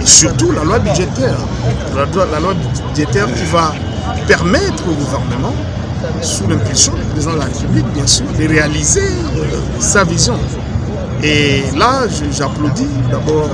surtout la loi budgétaire. La loi budgétaire qui va permettre au gouvernement, sous l'impulsion du président de la République, bien sûr, de réaliser sa vision. Et là, j'applaudis d'abord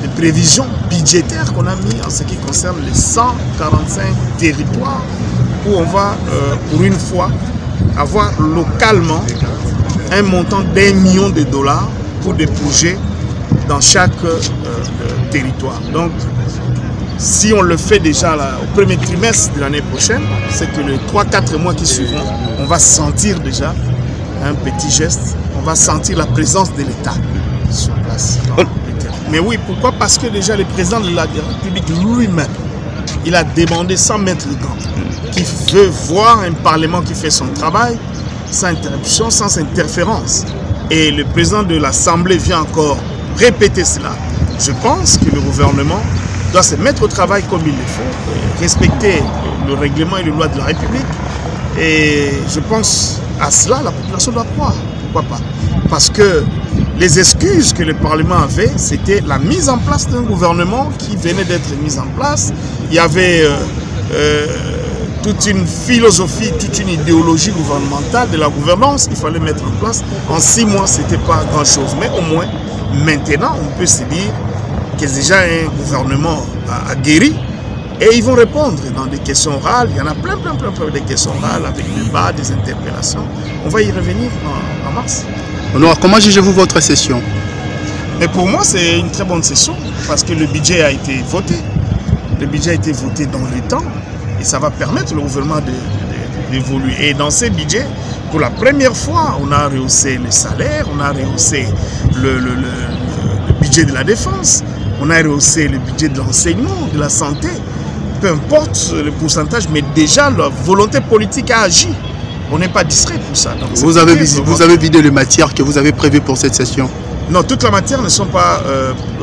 les prévisions budgétaires qu'on a mis en ce qui concerne les 145 territoires où on va, pour une fois, avoir localement un montant d'1 million de dollars pour des projets dans chaque territoire. Donc, si on le fait déjà là, au premier trimestre de l'année prochaine, c'est que les 3-4 mois qui suivront, on va sentir déjà un petit geste, on va sentir la présence de l'État sur place. Mais oui, pourquoi? Parce que déjà le président de la République lui-même, il a demandé sans mettre le gant, qu'il veut voir un parlement qui fait son travail sans interruption, sans interférence. Et le président de l'Assemblée vient encore répéter cela. Je pense que le gouvernement doit se mettre au travail comme il le faut, respecter le règlement et les lois de la République. Et je pense à cela, la population doit croire. Pourquoi pas? Parce que les excuses que le Parlement avait, c'était la mise en place d'un gouvernement qui venait d'être mis en place. Il y avait toute une philosophie, toute une idéologie gouvernementale de la gouvernance qu'il fallait mettre en place. En 6 mois, ce n'était pas grand-chose. Mais au moins, maintenant, on peut se dire que déjà un gouvernement a guéri et ils vont répondre dans des questions orales. Il y en a plein de questions orales avec des débats, des interpellations. On va y revenir en mars. Alors, comment jugez-vous votre session? Mais pour moi, c'est une très bonne session parce que le budget a été voté. Le budget a été voté dans le temps et ça va permettre au gouvernement d'évoluer. Et dans ces budgets, pour la première fois, on a rehaussé les salaires, on a rehaussé le budget de la défense, on a rehaussé le budget de l'enseignement, de la santé. Peu importe le pourcentage, mais déjà la volonté politique a agi. On n'est pas distrait pour ça. Donc, vous avez vidé les matières que vous avez prévues pour cette session? Non, toutes les matières ne sont pas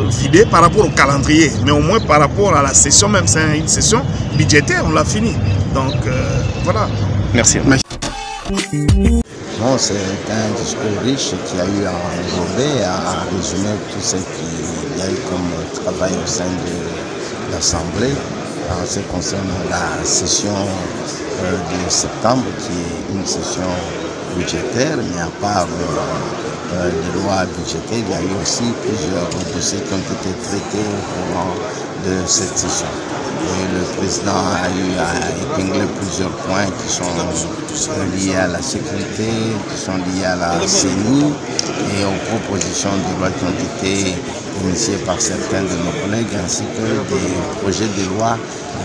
vidées par rapport au calendrier, mais au moins par rapport à la session, même c'est une session budgétaire, on l'a fini. Donc voilà. Merci. Bon, c'est un discours riche qui a eu à englober, à résumer tout ce qu'il y a eu comme travail au sein de l'Assemblée en ce qui concerne la session de septembre, qui est une session budgétaire, mais à part les lois budgétaires, il y a eu aussi plusieurs dossiers qui ont été traités au cours de cette session. Et le président a eu à épingler plusieurs points qui sont liés à la sécurité, qui sont liés à la CENI et aux propositions de loi qui ont été initiées par certains de nos collègues, ainsi que des projets de loi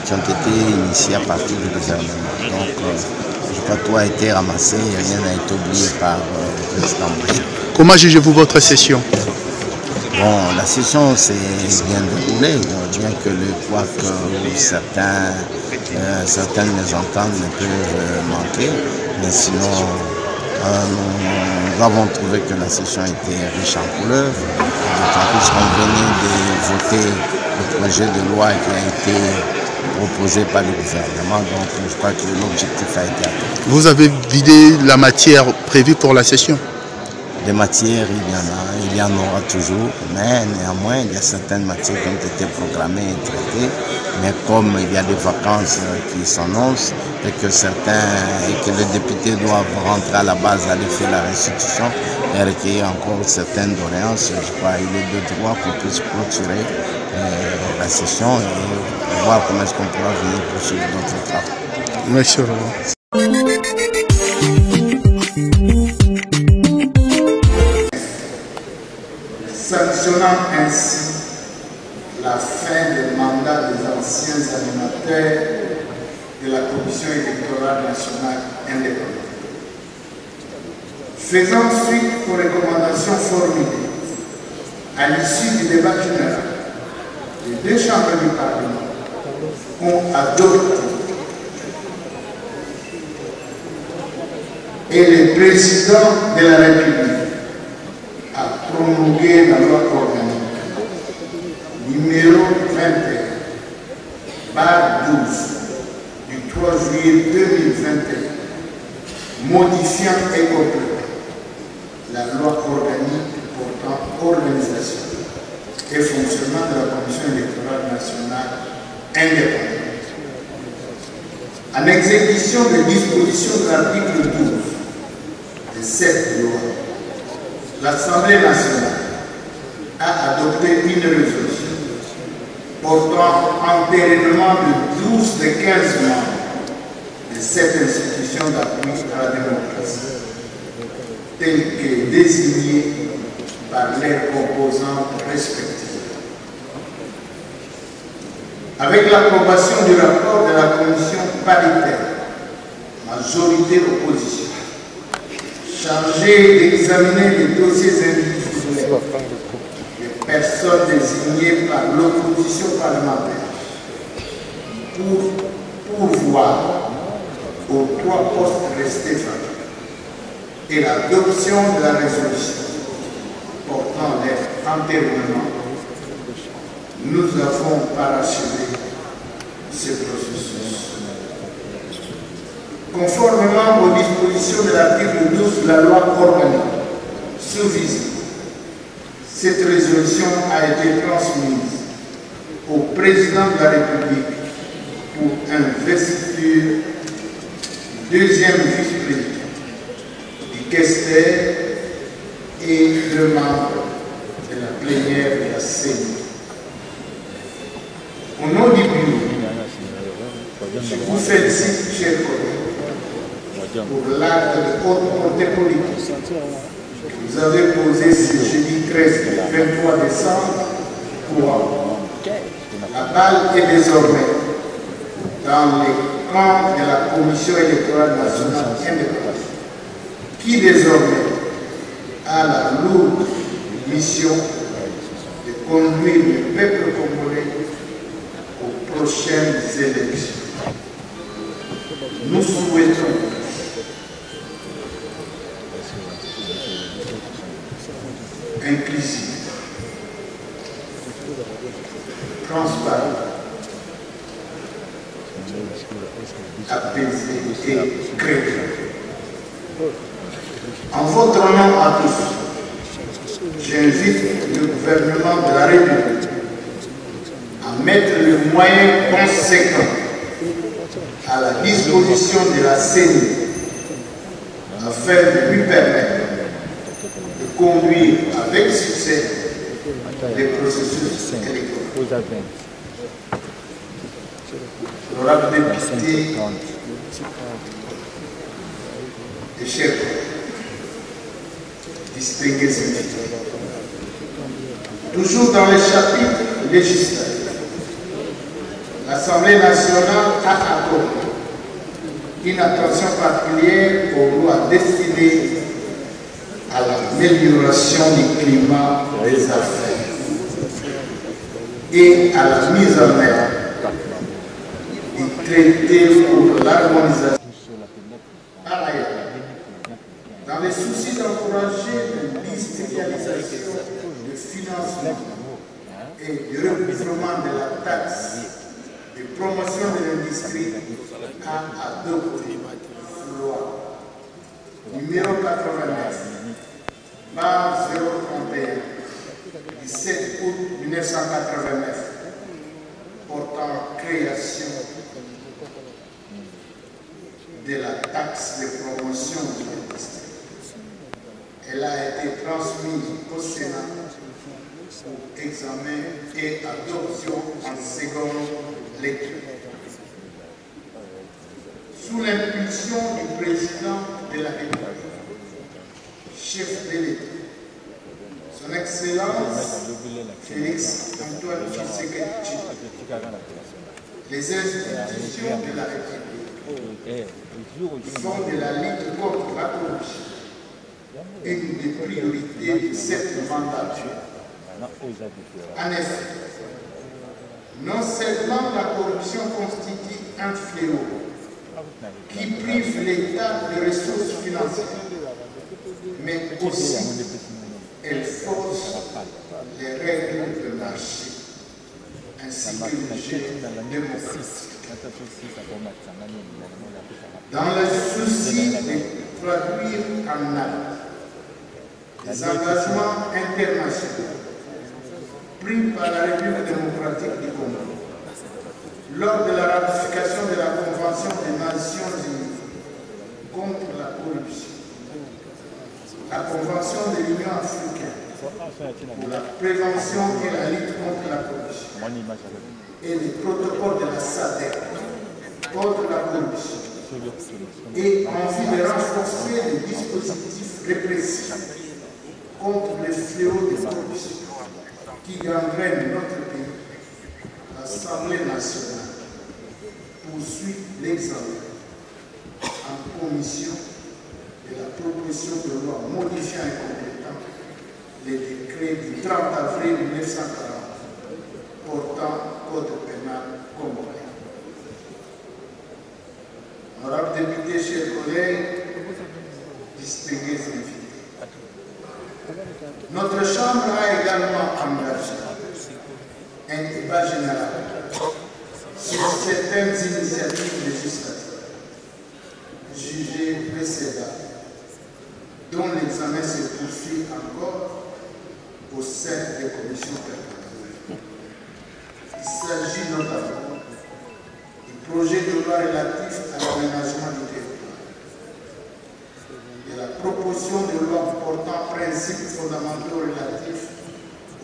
qui ont été initiés à partir du gouvernement. Donc, je crois que tout a été ramassé et rien n'a été oublié par le président. Comment jugez-vous votre session? Bon, la session s'est bien déroulée, bien que le poids que certaines mésententes ne peuvent manquer, mais sinon nous avons trouvé que la session était riche en couleurs, d'autant plus qu'on venait de voter le projet de loi qui a été proposé par le gouvernement, donc je crois que l'objectif a été atteint. Vous avez vidé la matière prévue pour la session? Des matières, il y en aura toujours, mais néanmoins, il y a certaines matières qui ont été programmées et traitées, mais comme il y a des vacances qui s'annoncent et que les députés doivent rentrer à la base, aller faire la restitution et recueillir encore certaines doléances, je crois qu'il est de droit qu'on puisse clôturer la session et voir comment est-ce qu'on pourra venir poursuivre notre travail. Merci. Sanctionnant ainsi la fin des mandats des anciens animateurs de la Commission électorale nationale indépendante. Faisant suite aux recommandations formulées à l'issue du débat général, les 2 chambres du Parlement ont adopté et le président de la République a promulgué la loi organique numéro 21/12 du 3 juillet 2021 modifiant et complétant la loi organique portant organisation, et fonctionnement de la Commission électorale nationale indépendante. En exécution des dispositions de l'article 12 de cette loi, l'Assemblée nationale a adopté une résolution portant entérinement de 12 des 15 membres de cette institution d'appui à la démocratie, telle que désignée par leurs composantes respectives. Avec l'approbation du rapport de la commission paritaire, majorité-opposition, chargée d'examiner les dossiers individuels des personnes désignées par l'opposition parlementaire pour pourvoir aux 3 postes restés vacants et l'adoption de la résolution portant leur enterrement, nous avons parachevé ce processus. Conformément aux dispositions de l'article 12 de la loi organique sous-visée, cette résolution a été transmise au président de la République pour investiture du 2e vice-président, du questeur et de membres de la plénière de la CENI. Au nom du bureau, je vous félicite, chers collègues, pour l'acte de haute portée politique que vous avez posé ce jeudi 13 et 23 décembre pour la balle est désormais dans les camps de la Commission électorale nationale indépendante, qui désormais a la lourde mission de conduire le peuple congolais aux prochaines élections. Nous souhaitons inclusive, transparente, apaisée et crédible. En votre nom à tous, j'invite le gouvernement de la République à mettre les moyens conséquents à la disposition de la CENI afin de lui permettre de conduire avec succès les processus électoraux. L'honorable député et chers distingués invités, toujours dans les chapitres législatifs, l'Assemblée nationale a accordé une attention particulière aux lois destinées à l'amélioration du climat des affaires et à la mise en œuvre du traité pour l'harmonisation. Par ailleurs, dans le souci d'encourager l'industrialisation, le financement et le recouvrement de la taxe de promotion de l'industrie, a adopté la loi numéro 89, barre 031, du 7 août 1989, portant création de la taxe de promotion de l'industrie. Elle a été transmise au Sénat pour examen et adoption en seconde lecture. Sous l'impulsion du président de la République, chef de l'État, son Excellence Félix Antoine Tshisekedi, les institutions de la République font de la lutte contre la corruption une des priorités de cette mandature. En effet, non seulement la corruption constitue un fléau qui prive l'État de ressources financières, mais aussi elle fausse les règles de marché ainsi que le jeu démocratique. Dans le souci de traduire en actes les engagements internationaux pris par la République démocratique du Congo lors de la ratification de la Convention des Nations Unies contre la corruption, la Convention de l'Union africaine pour la prévention et la lutte contre la corruption et le protocole de la SADC contre la corruption et en vue de renforcer les dispositifs répressifs contre les fléaux de corruption qui gangrènent notre pays. L'Assemblée nationale poursuit l'examen en commission de la proposition de loi modifiant et complétant les décrets du 30 avril 1940 portant code pénal congolais. Honorables députés, chers collègues, distingués invités, notre Chambre a également engagé un débat général sur certaines initiatives législatives jugées précédentes, dont l'examen se poursuit encore au sein des commissions permanentes. Il s'agit notamment du projet de loi relatif à l'aménagement du territoire, de la proposition de loi portant principes fondamentaux relatifs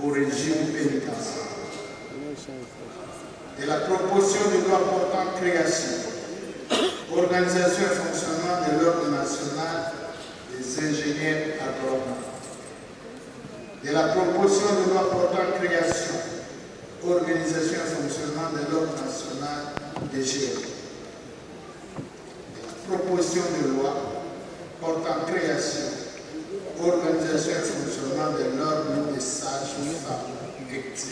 au régime pénitentiaire, de la proposition de loi portant création, organisation et fonctionnement de l'Ordre national des ingénieurs agronomes, de la proposition de loi portant création, organisation et fonctionnement de l'Ordre national des géants, de la proposition de loi portant création, organisation et fonctionnement de l'Ordre des sages-femmes, etc.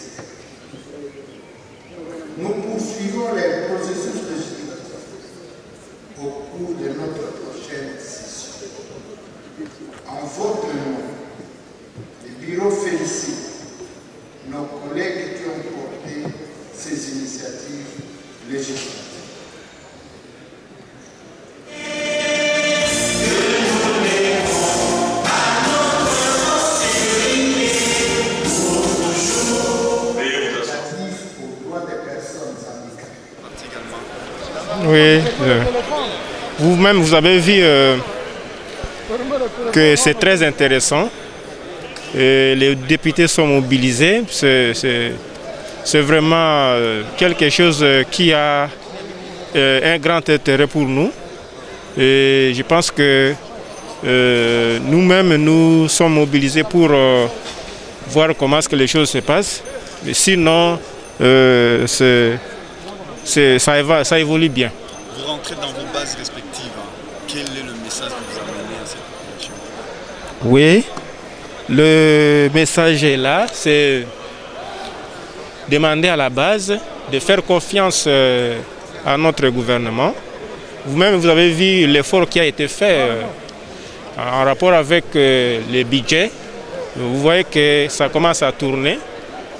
Nous poursuivons les processus législatifs au cours de notre prochaine session. En votre nom, le bureau félicite nos collègues qui ont porté ces initiatives législatives. Oui, vous-même vous avez vu que c'est très intéressant. Et les députés sont mobilisés. C'est vraiment quelque chose qui a un grand intérêt pour nous. Et je pense que nous-mêmes, nous sommes mobilisés pour voir comment est-ce que les choses se passent. Mais sinon, ça évolue bien. Vous rentrez dans vos bases respectives. Quel est le message que vous amenez à cette population? Oui, le message est là, c'est demander à la base de faire confiance à notre gouvernement. Vous-même, vous avez vu l'effort qui a été fait en rapport avec les budgets. Vous voyez que ça commence à tourner.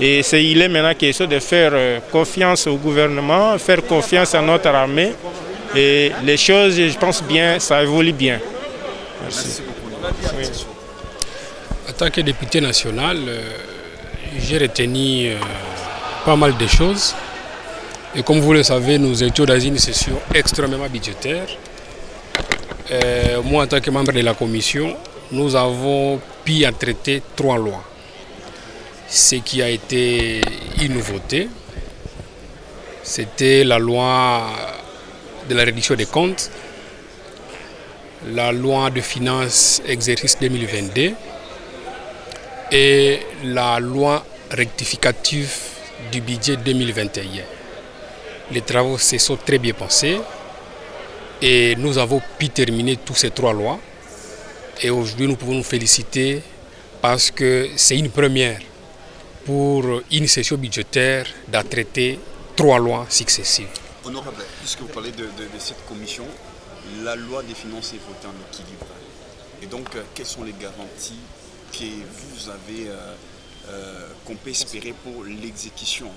Et il est maintenant question de faire confiance au gouvernement, faire confiance à notre armée. Et les choses, je pense bien, ça évolue bien. Merci. Oui. En tant que député national, j'ai retenu pas mal de choses. Et comme vous le savez, nous étions dans une session extrêmement budgétaire. Moi, en tant que membre de la commission, nous avons pu en traiter 3 lois. Ce qui a été une nouveauté, c'était la loi de la réduction des comptes, la loi de finances exercice 2022 et la loi rectificative du budget 2021. Les travaux se sont très bien passés et nous avons pu terminer tous ces 3 lois. Et aujourd'hui, nous pouvons nous féliciter parce que c'est une première pour une session budgétaire de traiter 3 lois successives. Honorable, puisque vous parlez de cette commission, la loi des finances est votée en équilibre. Et donc, quelles sont les garanties que vous avez, qu'on peut espérer pour l'exécution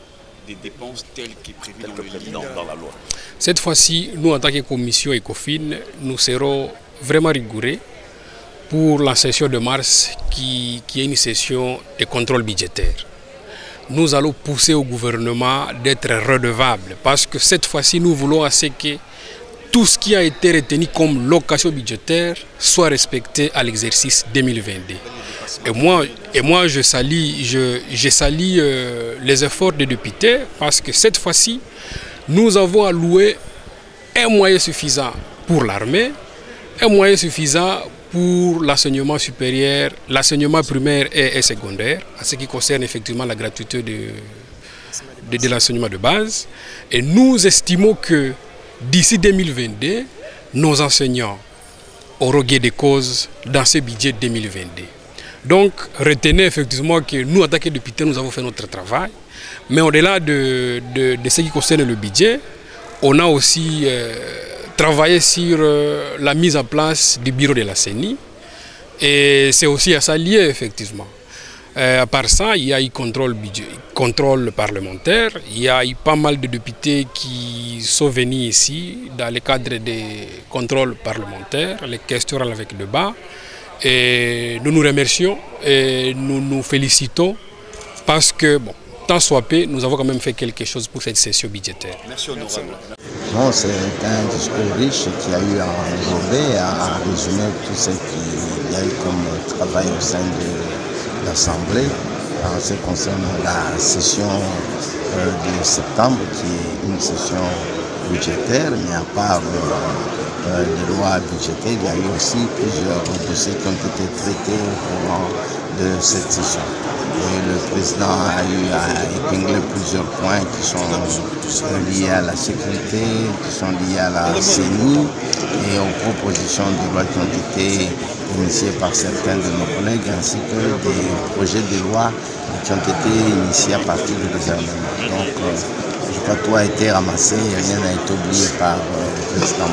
des dépenses telles qu'est prévues dans la loi? Cette fois-ci, nous, en tant que commission ECOFIN, nous serons vraiment rigoureux pour la session de mars qui est une session de contrôle budgétaire. nous allons pousser au gouvernement d'être redevable. Parce que cette fois-ci, nous voulons assez que tout ce qui a été retenu comme location budgétaire soit respecté à l'exercice 2022. Et moi je salis les efforts des députés parce que cette fois-ci, nous avons alloué un moyen suffisant pour l'armée, un moyen suffisant pour l'enseignement supérieur, l'enseignement primaire et secondaire, à ce qui concerne effectivement la gratuité de l'enseignement de base. Et nous estimons que d'ici 2022, nos enseignants auront gain de cause dans ce budget 2022. Donc, retenez effectivement que nous, en tant que députés, nous avons fait notre travail. Mais au-delà de ce qui concerne le budget, on a aussi travaillé sur la mise en place du bureau de la CENI. Et c'est aussi à ça lié, effectivement. À part ça, il y a eu contrôle parlementaire. Il y a eu pas mal de députés qui sont venus ici dans le cadre des contrôles parlementaires, les questions avec le débat. Et nous nous remercions et nous nous félicitons parce que, bon, tant soit peu, nous avons quand même fait quelque chose pour cette session budgétaire. Merci honorable. Bon, c'est un discours riche qui a eu à englober, à résumer tout ce qu'il y a eu comme travail au sein de l'Assemblée en ce qui concerne la session de septembre, qui est une session budgétaire, mais à part les lois budgétaires, il y a eu aussi plusieurs dossiers qui ont été traités au courant de cette session. Et le président a eu à épingler plusieurs points qui sont liés à la sécurité, qui sont liés à la CENI et aux propositions de loi qui ont été initiées par certains de nos collègues, ainsi que des projets de loi qui ont été initiés à partir du gouvernement. Donc, je crois que tout a été ramassé et rien n'a été oublié par le président.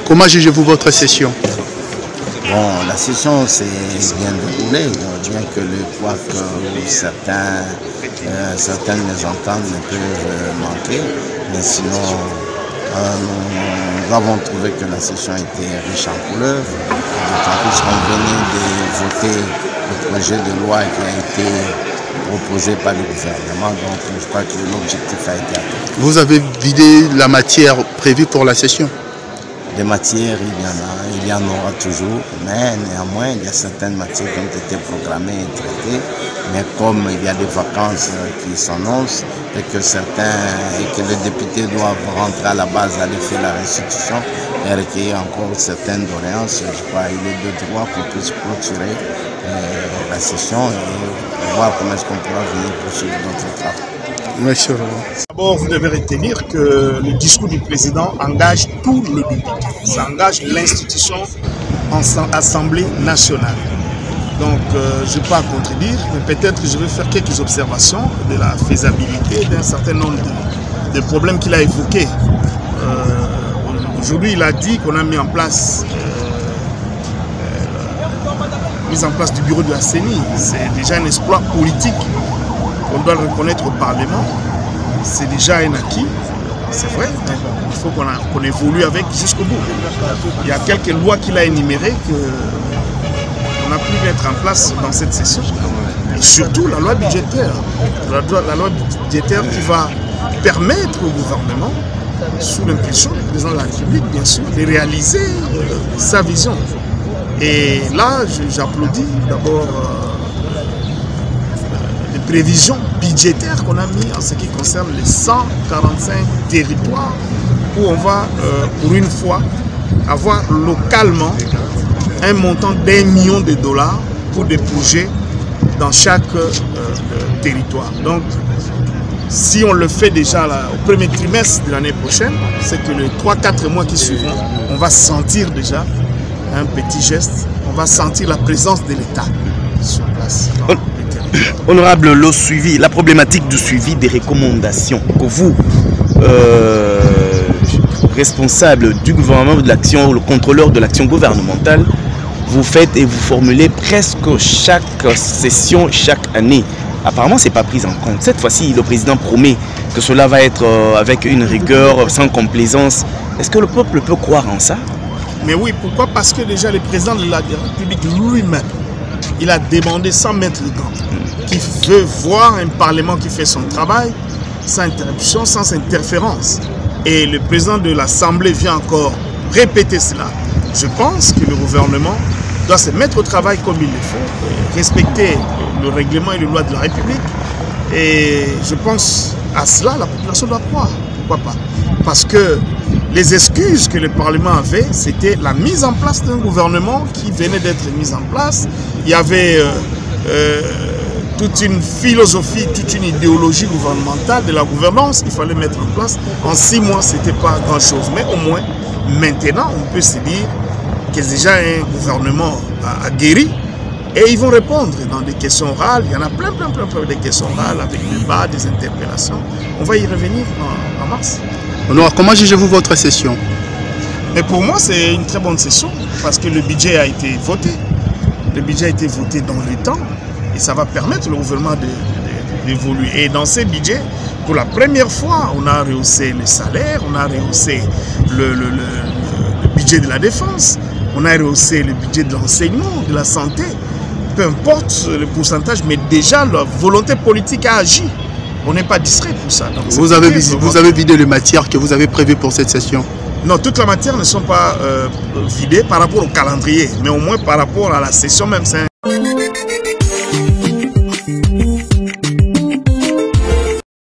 Comment jugez-vous votre session? Bon, la session s'est bien déroulée, bien que le poids que certaines mésententes ne peuvent manquer, mais sinon nous avons trouvé que la session était riche en couleurs, d'autant plus qu'on venait de voter le projet de loi qui a été proposé par le gouvernement, donc je crois que l'objectif a été atteint. Vous avez vidé la matière prévue pour la session? Des matières, il y en aura toujours, mais néanmoins, il y a certaines matières qui ont été programmées et traitées, mais comme il y a des vacances qui s'annoncent et que les députés doivent rentrer à la base, aller faire la restitution et recueillir encore certaines doléances, je crois qu'il est de droit qu'on puisse clôturer la session et voir comment est-ce qu'on pourra venir poursuivre notre travail. Merci. D'abord, vous devez retenir que le discours du président engage tout le public. Ça engage l'institution en Assemblée nationale. Donc, je ne vais pas contredire, mais peut-être que je vais faire quelques observations de la faisabilité d'un certain nombre de problèmes qu'il a évoqués. Aujourd'hui, il a dit qu'on a mis en place du bureau de la CENI. C'est déjà un exploit politique. On doit le reconnaître au Parlement, c'est déjà un acquis, c'est vrai, mais il faut qu'on évolue avec jusqu'au bout. Il y a quelques lois qu'il a énumérées qu'on a pu mettre en place dans cette session. Et surtout la loi budgétaire. La loi budgétaire qui va permettre au gouvernement, sous l'impulsion du président de la République, bien sûr, de réaliser sa vision. Et là, j'applaudis d'abord prévisions budgétaires qu'on a mis en ce qui concerne les 145 territoires où on va pour une fois avoir localement un montant d'1 million de dollars pour des projets dans chaque territoire. Donc si on le fait déjà là, au premier trimestre de l'année prochaine, c'est que les 3-4 mois qui suivront, on va sentir déjà un petit geste, on va sentir la présence de l'État sur place. Honorable, le suivi, la problématique du suivi des recommandations que vous, responsable du gouvernement de l'action, le contrôleur de l'action gouvernementale, vous faites et vous formulez presque chaque session, chaque année. Apparemment, ce n'est pas pris en compte. Cette fois-ci, le président promet que cela va être avec une rigueur, sans complaisance. Est-ce que le peuple peut croire en ça? Mais oui, pourquoi? Parce que déjà le président de la République lui-même il a demandé sans mettre le gant, qu'il veut voir un parlement qui fait son travail sans interruption, sans interférence. Et le président de l'Assemblée vient encore répéter cela. Je pense que le gouvernement doit se mettre au travail comme il le faut, respecter le règlement et les lois de la République. Et je pense à cela, la population doit croire. Pourquoi pas? Parce que les excuses que le Parlement avait, c'était la mise en place d'un gouvernement qui venait d'être mis en place. Il y avait toute une philosophie, toute une idéologie gouvernementale de la gouvernance qu'il fallait mettre en place. En 6 mois, ce n'était pas grand-chose. Mais au moins, maintenant, on peut se dire que déjà un gouvernement a guéri. Et ils vont répondre dans des questions orales. Il y en a plein de questions orales avec des débats, des interpellations. On va y revenir en mars. Alors, comment jugez-vous votre session? Mais pour moi, c'est une très bonne session parce que le budget a été voté. Le budget a été voté dans le temps et ça va permettre au gouvernement d'évoluer. Et dans ces budgets, pour la première fois, on a rehaussé les salaires, on a rehaussé le budget de la défense, on a rehaussé le budget de l'enseignement, de la santé. Peu importe le pourcentage, mais déjà la volonté politique a agi. On n'est pas distrait pour ça. Donc, vous avez vidé les matières que vous avez prévues pour cette session? Non, toutes les matières ne sont pas vidées par rapport au calendrier, mais au moins par rapport à la session même.